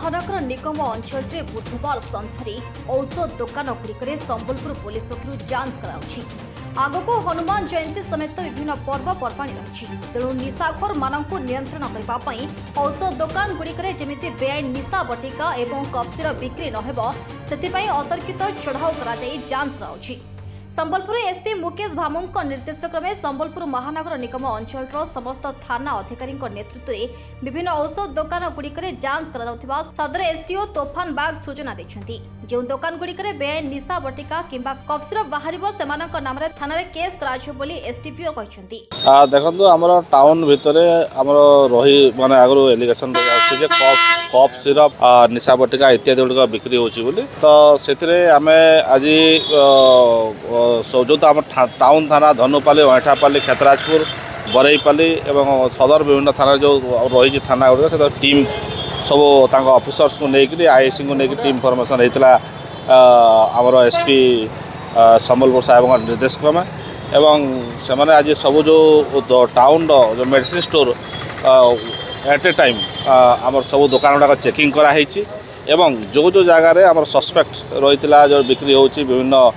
महानगर निगम अंचल में बुधवार सन्धारे औषध दुकान गुड़िक संबलपुर पुलिस पक्षर जांच कराउछि। आगको हनुमान जयंती समेत विभिन्न पर्वपर्वाणी रही तेणु निशाखोर मानक नियंत्रण करने औषध दुकान गुड़िक जमी बेआईन निशा बटिका एवं कफसीर बिक्री नहेब से अतर्कित चढ़ाऊ कर जांच कराउछि। संबलपुर एसपी मुकेश भामु निर्देशक्रमे संबलपुर महानगर निगम अंचल समस्त थाना अधिकारी नेतृत्व में विभिन्न औषध दुकान गुड़िक जांच कर सदर एसडीओ तोफान बाग सूचना देते जो दुकान गुड़िक बेआईन निशा बटिका किंबा कफसीर बाहर से नाम थाना केस कर एसडीपीओ कहते। देखो आम टाउन भितर आम रही माने आगु एलिगेशन कफ सिरप निशा बटिका इत्यादि गुड़िक बिक्री होती तो से आम आज जो आम टाउन थाना धनुपाली अठापाली क्षेत्राजपुर बरईपाली एवं सदर विभिन्न थाना जो रही थाना गुड़िक से टीम सब ऑफिसर्स को लेकिन आईसी को लेकिन टीम फॉर्मेशन होता आमर एसपी संबलपुर साहेब निर्देशक्रमे एवं से मैंने आज सब जो टाउन जो medicine store at a time आमर सब दुकान गुड़ाक चेकिंग कराई एवं जो जगार आम सस्पेक्ट रही जो बिक्री होची विभिन्न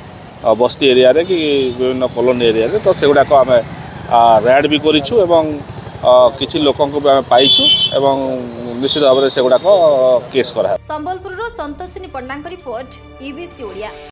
बस्ती एरिया रे कि विभिन्न कॉलोनी एरिया रे तो सेगुड़ाक आम रेड भी करिछु एवं किछि लोकों को आम पाइछु एवं निश्चित भाव में सेगुड़ाक केस करा। संबलपुर संतोषिनी पंडा रिपोर्ट ईबीसी ओडिया।